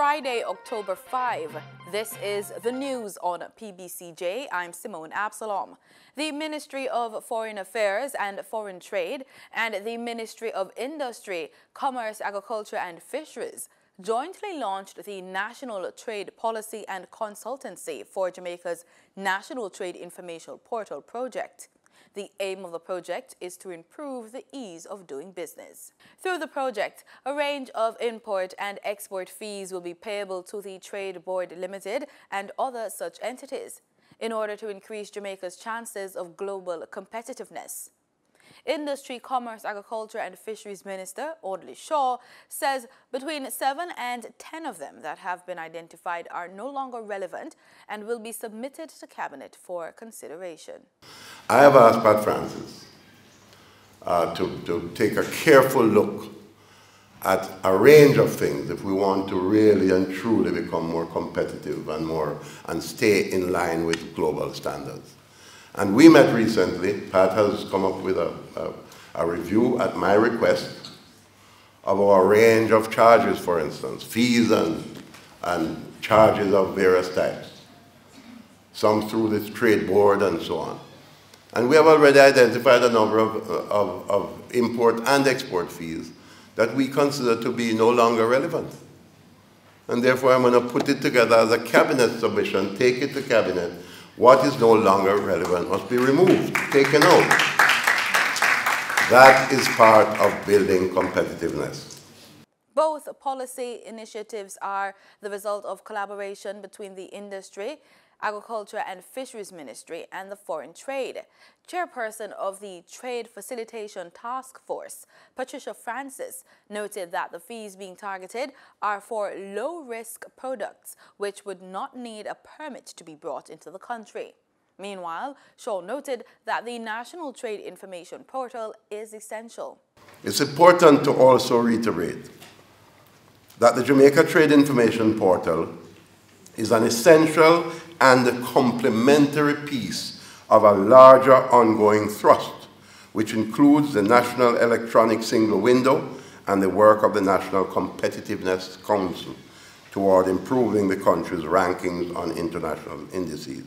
Friday, October 5. This is the news on PBCJ. I'm Simone Absalom. The Ministry of Foreign Affairs and Foreign Trade and the Ministry of Industry, Commerce, Agriculture and Fisheries jointly launched the National Trade Policy and Consultancy for Jamaica's National Trade Information Portal project. The aim of the project is to improve the ease of doing business. Through the project, a range of import and export fees will be payable to the Trade Board Limited and other such entities in order to increase Jamaica's chances of global competitiveness. Industry, Commerce, Agriculture and Fisheries Minister Audley Shaw says between 7 and 10 of them that have been identified are no longer relevant and will be submitted to Cabinet for consideration. I have asked Pat Francis to take a careful look at a range of things if we want to really and truly become more competitive and stay in line with global standards. And we met recently. Pat has come up with a review at my request of our range of charges, for instance, fees and charges of various types, some through this trade board and so on. And we have already identified a number of import and export fees that we consider to be no longer relevant. And therefore I'm going to put it together as a cabinet submission, take it to cabinet. What is no longer relevant must be removed, taken out. That is part of building competitiveness. Both policy initiatives are the result of collaboration between the Industry, Agriculture and Fisheries Ministry and the Foreign Trade. Chairperson of the Trade Facilitation Task Force, Patricia Francis, noted that the fees being targeted are for low-risk products which would not need a permit to be brought into the country. Meanwhile, Shaw noted that the National Trade Information Portal is essential. It's important to also reiterate that the Jamaica Trade Information Portal is an essential and a complementary piece of a larger ongoing thrust, which includes the National Electronic Single Window and the work of the National Competitiveness Council toward improving the country's rankings on international indices.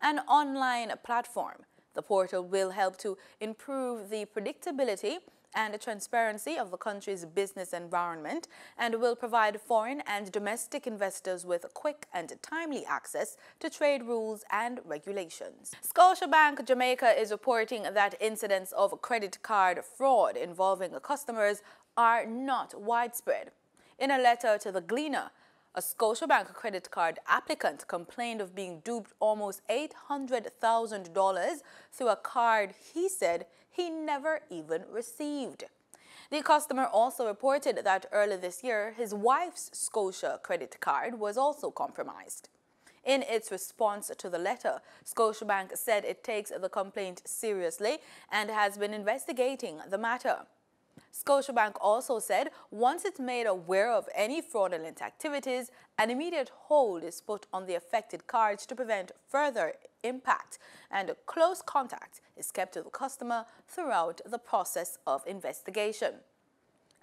An online platform, the portal will help to improve the predictability and the transparency of the country's business environment and will provide foreign and domestic investors with quick and timely access to trade rules and regulations. Scotiabank Jamaica is reporting that incidents of credit card fraud involving customers are not widespread. In a letter to the Gleaner, a Scotiabank credit card applicant complained of being duped almost $800,000 through a card he said he never even received. The customer also reported that earlier this year, his wife's Scotia credit card was also compromised. In its response to the letter, Scotiabank said it takes the complaint seriously and has been investigating the matter. Scotiabank also said once it's made aware of any fraudulent activities, an immediate hold is put on the affected cards to prevent further impact, and close contact is kept with the customer throughout the process of investigation.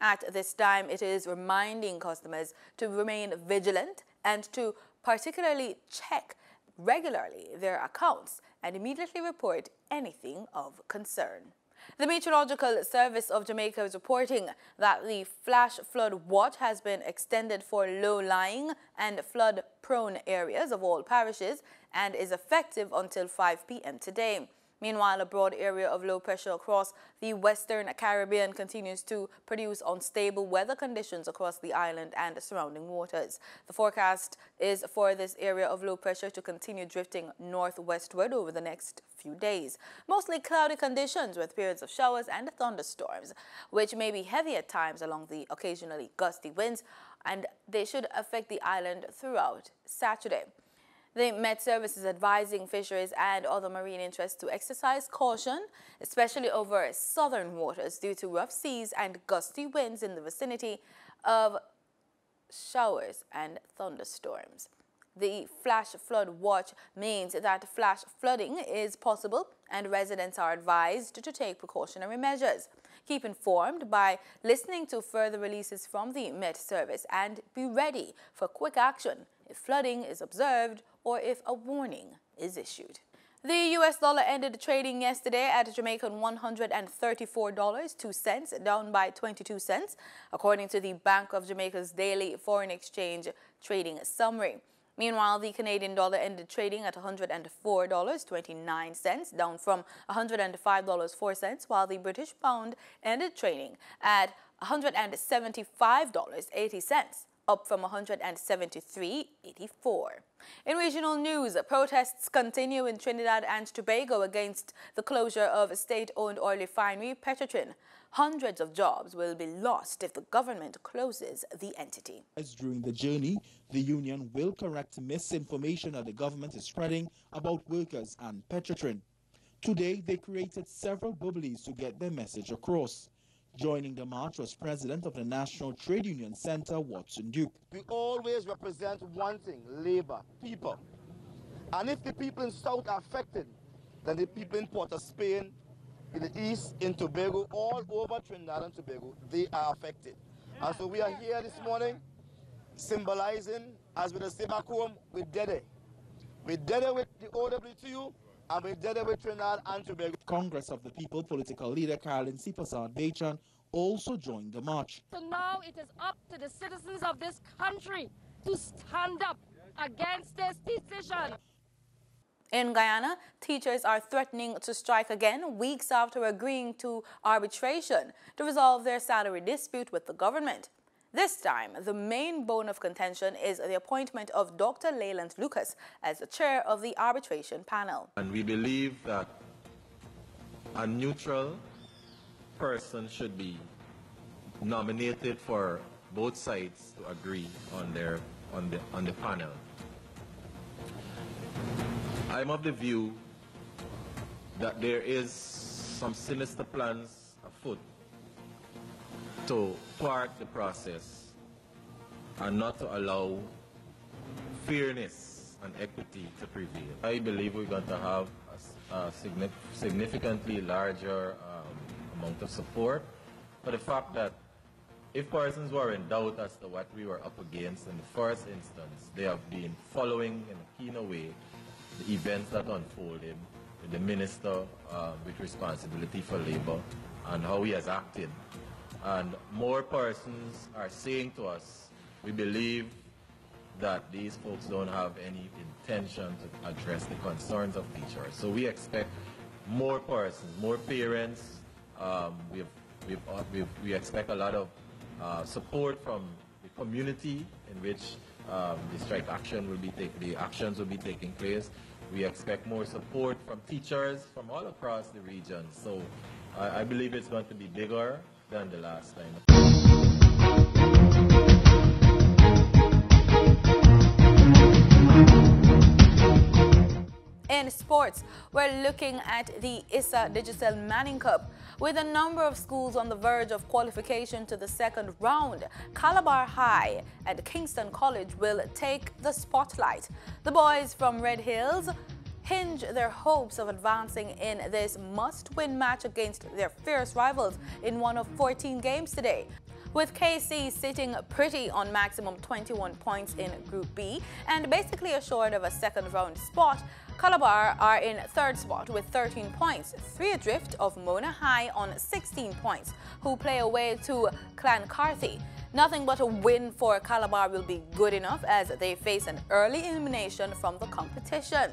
At this time, it is reminding customers to remain vigilant and to particularly check regularly their accounts and immediately report anything of concern. The Meteorological Service of Jamaica is reporting that the flash flood watch has been extended for low-lying and flood-prone areas of all parishes and is effective until 5 p.m. today. Meanwhile, a broad area of low pressure across the Western Caribbean continues to produce unstable weather conditions across the island and the surrounding waters. The forecast is for this area of low pressure to continue drifting northwestward over the next few days. Mostly cloudy conditions with periods of showers and thunderstorms, which may be heavy at times along the occasionally gusty winds, and they should affect the island throughout Saturday. The Met Service is advising fisheries and other marine interests to exercise caution, especially over southern waters due to rough seas and gusty winds in the vicinity of showers and thunderstorms. The flash flood watch means that flash flooding is possible and residents are advised to take precautionary measures. Keep informed by listening to further releases from the Met Service and be ready for quick action if flooding is observed or if a warning is issued. The US dollar ended trading yesterday at Jamaican $134.02, down by 22 cents, according to the Bank of Jamaica's daily foreign exchange trading summary. Meanwhile, the Canadian dollar ended trading at $104.29, down from $105.04, while the British pound ended trading at $175.80. Up from $173.84. In regional news, protests continue in Trinidad and Tobago against the closure of a state-owned oil refinery, Petrotrin. Hundreds of jobs will be lost if the government closes the entity. As during the journey, the union will correct misinformation that the government is spreading about workers and Petrotrin. Today, they created several bubblies to get their message across. Joining the march was President of the National Trade Union Center, Watson Duke. We always represent one thing, labor, people. And if the people in South are affected, then the people in Port of Spain, in the East, in Tobago, all over Trinidad and Tobago, they are affected. And so we are here this morning symbolizing, as with the say back home, we did it. We did it with the OWTU, and we did it with Trinidad and Tobago. Congress of the People political leader Carolyn C. Prasad Bechan also joined the march. So now it is up to the citizens of this country to stand up against this decision. In Guyana, teachers are threatening to strike again weeks after agreeing to arbitration to resolve their salary dispute with the government. This time, the main bone of contention is the appointment of Dr. Leyland Lucas as the chair of the arbitration panel. And we believe that a neutral person should be nominated for both sides to agree on the panel. I'm of the view that there is some sinister plans afoot to thwart the process and not to allow fairness and equity to prevail. I believe we're going to have a significantly larger amount of support for the fact that if persons were in doubt as to what we were up against in the first instance, they have been following in a keener way the events that unfolded with the minister with responsibility for labor and how he has acted. And more persons are saying to us, we believe that these folks don't have any intention to address the concerns of teachers. So we expect more persons, more parents. We expect a lot of support from the community in which the strike action will be the actions will be taking place. We expect more support from teachers from all across the region. So I believe it's going to be bigger than the last time. In sports, we're looking at the ISA Digital Manning Cup. With a number of schools on the verge of qualification to the second round, Calabar High and Kingston College will take the spotlight. The boys from Red Hills hinge their hopes of advancing in this must-win match against their fierce rivals in one of 14 games today. With KC sitting pretty on maximum 21 points in Group B and basically assured of a second-round spot, Calabar are in third spot with 13 points, 3 adrift of Mona High on 16 points, who play away to Clancarthy. Nothing but a win for Calabar will be good enough as they face an early elimination from the competition.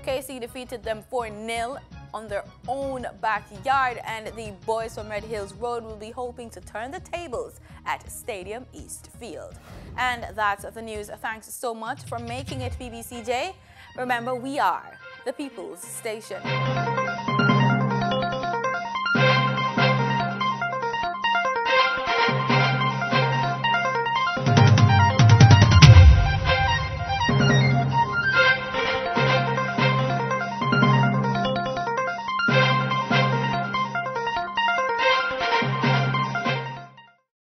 KC defeated them 4-0 on their own backyard, and the boys from Red Hills Road will be hoping to turn the tables at Stadium East Field. And that's the news. Thanks so much for making it PBCJ. Remember, we are the People's Station.